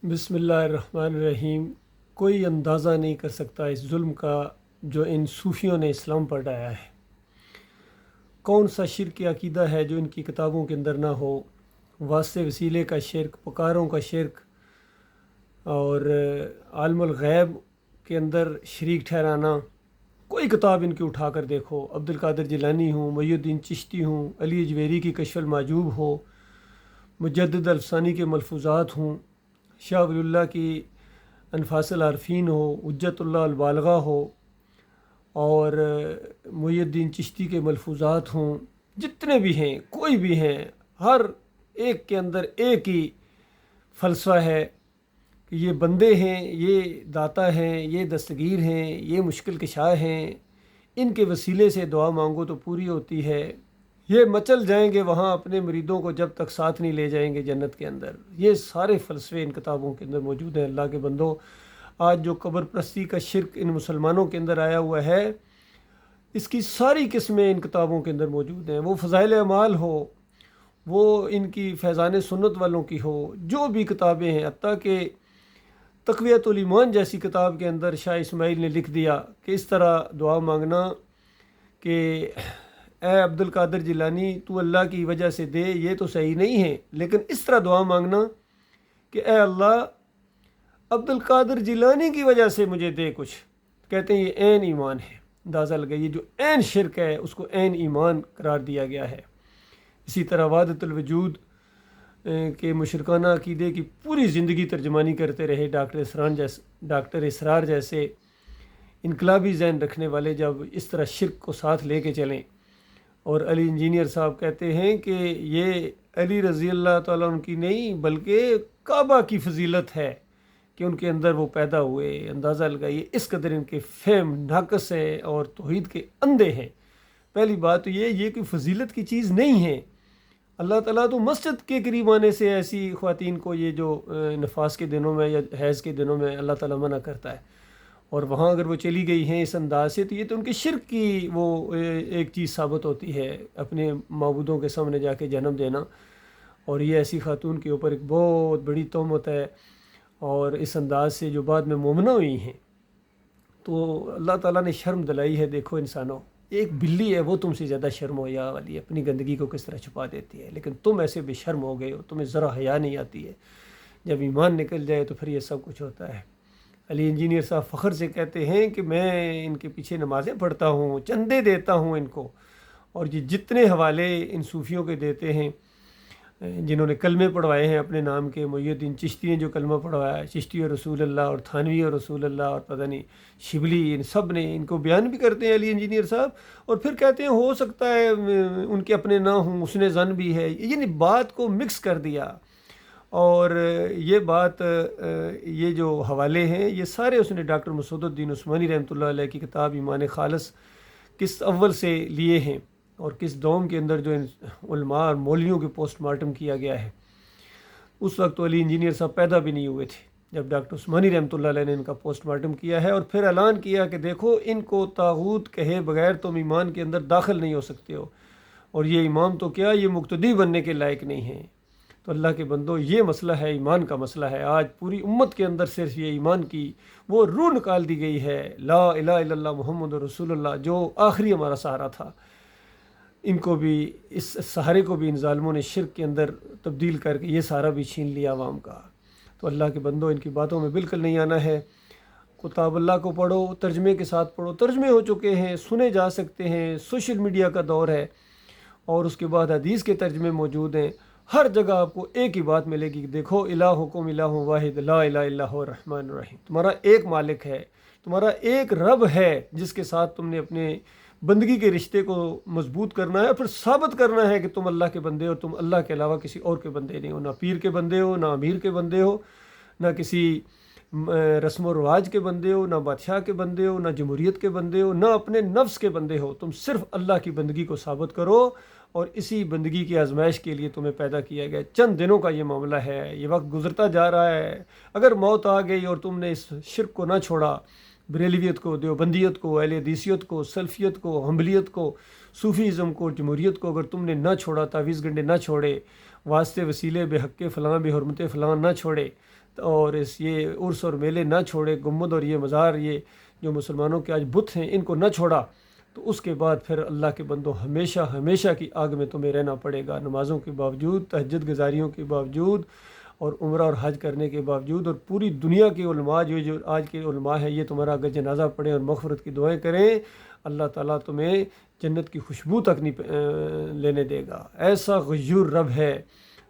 بسم اللہ الرحمن الرحیم۔ کوئی اندازہ نہیں کر سکتا اس ظلم کا جو ان صوفیوں نے اسلام پر ڈایا ہے۔ کون سا شرک عقیدہ ہے جو ان کی کتابوں کے اندر نہ ہو؟ واسطے وسیلے کا شرک، پکاروں کا شرک، اور عالم الغیب کے اندر شریک ٹھہرانا۔ کوئی کتاب ان کی اٹھا کر دیکھو، عبد القادر جیلانی ہوں، محی الدین چشتی ہوں، علی اجویری کی کشف المحجوب ہو، مجدد الفسانی کے ملفوظات ہوں، شاہ ولی اللہ کی انفاس العارفین ہو، حجت اللہ البالغہ ہو، اور محی الدین چشتی کے ملفوظات ہوں، جتنے بھی ہیں، کوئی بھی ہیں، ہر ایک کے اندر ایک ہی فلسفہ ہے کہ یہ بندے ہیں، یہ داتا ہیں، یہ دستگیر ہیں، یہ مشکل کشا ہیں، ان کے وسیلے سے دعا مانگو تو پوری ہوتی ہے۔ یہ مچل جائیں گے وہاں اپنے مریدوں کو جب تک ساتھ نہیں لے جائیں گے جنت کے اندر۔ یہ سارے فلسفے ان کتابوں کے اندر موجود ہیں۔ اللہ کے بندوں، آج جو قبر پرستی کا شرک ان مسلمانوں کے اندر آیا ہوا ہے، اس کی ساری قسمیں ان کتابوں کے اندر موجود ہیں۔ وہ فضائل اعمال ہو، وہ ان کی فیضان سنت والوں کی ہو، جو بھی کتابیں ہیں، حتیٰ کہ تقویۃ الایمان جیسی کتاب کے اندر شاہ اسماعیل نے لکھ دیا کہ اس طرح دعا مانگنا کہ اے عبد القادر جیلانی تو اللہ کی وجہ سے دے، یہ تو صحیح نہیں ہے، لیکن اس طرح دعا مانگنا کہ اے اللہ عبد القادر جیلانی کی وجہ سے مجھے دے کچھ۔ کہتے ہیں یہ عین ایمان ہے۔ اندازہ لگائیے، جو عین شرک ہے اس کو عین ایمان قرار دیا گیا ہے۔ اسی طرح وحدت الوجود کے مشرکانہ عقیدے کی پوری زندگی ترجمانی کرتے رہے ڈاکٹر اسرار جیسے انقلابی ذہن رکھنے والے، جب اس طرح شرک کو ساتھ لے کے چلیں۔ اور علی انجینئر صاحب کہتے ہیں کہ یہ علی رضی اللہ تعالیٰ عنہ کی نہیں بلکہ کعبہ کی فضیلت ہے کہ ان کے اندر وہ پیدا ہوئے۔ اندازہ لگائیے اس قدر ان کے فہم ناقص ہے اور توحید کے اندھے ہیں۔ پہلی بات تو یہ کوئی فضیلت کی چیز نہیں ہے۔ اللہ تعالیٰ تو مسجد کے قریب آنے سے ایسی خواتین کو یہ جو نفاس کے دنوں میں یا حیض کے دنوں میں اللہ تعالیٰ منع کرتا ہے، اور وہاں اگر وہ چلی گئی ہیں اس انداز سے تو یہ تو ان کے شرک کی وہ ایک چیز ثابت ہوتی ہے، اپنے معبودوں کے سامنے جا کے جنم دینا۔ اور یہ ایسی خاتون کے اوپر ایک بہت بڑی تہمت ہے، اور اس انداز سے جو بعد میں مومنہ ہوئی ہیں تو اللہ تعالیٰ نے شرم دلائی ہے۔ دیکھو انسانوں، ایک بلی ہے وہ تم سے زیادہ شرم و حیا والی ہے، اپنی گندگی کو کس طرح چھپا دیتی ہے، لیکن تم ایسے بے شرم ہو گئے ہو، تمہیں ذرا حیا نہیں آتی ہے۔ جب ایمان نکل جائے تو پھر یہ سب کچھ ہوتا ہے۔ علی انجینئر صاحب فخر سے کہتے ہیں کہ میں ان کے پیچھے نمازیں پڑھتا ہوں، چندے دیتا ہوں ان کو، اور یہ جتنے حوالے ان صوفیوں کے دیتے ہیں جنہوں نے کلمے پڑھوائے ہیں اپنے نام کے، محی الدین چشتی نے جو کلمہ پڑھوایا ہے، چشتی اور رسول اللہ، اور تھانوی اور رسول اللہ، اور پتہ نہیں شبلی، ان سب نے ان کو بیان بھی کرتے ہیں علی انجینئر صاحب، اور پھر کہتے ہیں ہو سکتا ہے ان کے اپنے نہ ہوں، اس نے زن بھی ہے، یعنی بات کو مکس کر دیا۔ اور یہ بات، یہ جو حوالے ہیں یہ سارے اس نے ڈاکٹر مسعود الدین عثمانی رحمۃ اللہ علیہ کی کتاب ایمان خالص قسط اول سے لیے ہیں، اور قسط دوم کے اندر جو علماء اور مولویوں کے پوسٹ مارٹم کیا گیا ہے۔ اس وقت تو علی انجینئر صاحب پیدا بھی نہیں ہوئے تھے جب ڈاکٹر عثمانی رحمۃ اللہ علیہ نے ان کا پوسٹ مارٹم کیا ہے، اور پھر اعلان کیا کہ دیکھو ان کو طاغوت کہے بغیر تم ایمان کے اندر داخل نہیں ہو سکتے ہو، اور یہ امام تو کیا، یہ مقتدی بننے کے لائق نہیں ہیں۔ تو اللہ کے بندو، یہ مسئلہ ہے، ایمان کا مسئلہ ہے۔ آج پوری امت کے اندر صرف یہ ایمان کی وہ روح نکال دی گئی ہے، لا الہ الا اللہ محمد رسول اللہ، جو آخری ہمارا سہارا تھا۔ ان کو بھی، اس سہارے کو بھی ان ظالموں نے شرک کے اندر تبدیل کر کے یہ سہارا بھی چھین لیا عوام کا۔ تو اللہ کے بندو، ان کی باتوں میں بالکل نہیں آنا ہے۔ کتاب اللہ کو پڑھو، ترجمے کے ساتھ پڑھو، ترجمے ہو چکے ہیں، سنے جا سکتے ہیں، سوشل میڈیا کا دور ہے، اور اس کے بعد حدیث کے ترجمے موجود ہیں۔ ہر جگہ آپ کو ایک ہی بات ملے گی کہ دیکھو الہکم الہ واحد لا الہ الا هو الرحمن الرحیم، تمہارا ایک مالک ہے، تمہارا ایک رب ہے جس کے ساتھ تم نے اپنے بندگی کے رشتے کو مضبوط کرنا ہے، اور پھر ثابت کرنا ہے کہ تم اللہ کے بندے ہو، تم اللہ کے علاوہ کسی اور کے بندے نہیں ہو، نہ پیر کے بندے ہو، نہ امیر کے بندے ہو، نہ کسی رسم و رواج کے بندے ہو، نہ بادشاہ کے بندے ہو، نہ جمہوریت کے بندے ہو، نہ اپنے نفس کے بندے ہو۔ تم صرف اللہ کی بندگی کو ثابت کرو، اور اسی بندگی کی آزمائش کے لیے تمہیں پیدا کیا گیا۔ چند دنوں کا یہ معاملہ ہے، یہ وقت گزرتا جا رہا ہے۔ اگر موت آ گئی اور تم نے اس شرک کو نہ چھوڑا، بریلویت کو، دیوبندیت کو، اہل حدیثیت کو، سلفیت کو، حنبلیت کو، صوفیزم کو، جمہوریت کو، اگر تم نے نہ چھوڑا، تعویذ گنڈے نہ چھوڑے، واسطے وسیلے بے حق فلاں بے حرمت فلاں نہ چھوڑے، اور یہ عرس اور میلے نہ چھوڑے، گنبد اور یہ مزار، یہ جو مسلمانوں کے آج بت ہیں، ان کو نہ چھوڑا، تو اس کے بعد پھر اللہ کے بندوں ہمیشہ ہمیشہ کی آگ میں تمہیں رہنا پڑے گا، نمازوں کے باوجود، تہجد گزاریوں کے باوجود، اور عمرہ اور حج کرنے کے باوجود، اور پوری دنیا کے علماء جو آج کے علماء ہیں، یہ تمہارا اگر جنازہ پڑھیں اور مغفرت کی دعائیں کریں، اللہ تعالیٰ تمہیں جنت کی خوشبو تک نہیں لینے دے گا۔ ایسا غیور رب ہے،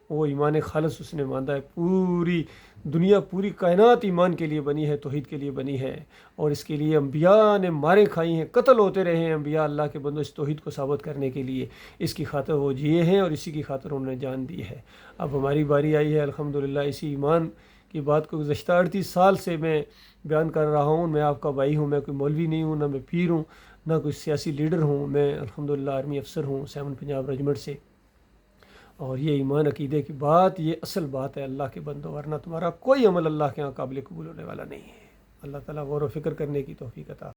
وہ ایمان خالص اس نے مانا ہے، پوری دنیا، پوری کائنات ایمان کے لیے بنی ہے، توحید کے لیے بنی ہے، اور اس کے لیے انبیاء نے مارے کھائی ہیں، قتل ہوتے رہے ہیں انبیاء اللہ کے بندوں اس توحید کو ثابت کرنے کے لیے، اس کی خاطر وہ جیے ہیں اور اسی کی خاطر انہوں نے جان دی ہے۔ اب ہماری باری آئی ہے الحمدللہ اسی ایمان کی بات کو گزشتہ 38 سال سے میں بیان کر رہا ہوں۔ میں آپ کا بھائی ہوں، میں کوئی مولوی نہیں ہوں، نہ میں پیر ہوں، نہ کوئی سیاسی لیڈر ہوں، میں الحمدللہ آرمی افسر ہوں 7 پنجاب ریجمنٹ سے، اور یہ ایمان عقیدے کی بات، یہ اصل بات ہے اللہ کے بندوں، ورنہ تمہارا کوئی عمل اللہ کے ہاں قابل قبول ہونے والا نہیں ہے۔ اللہ تعالیٰ غور و فکر کرنے کی توفیق عطا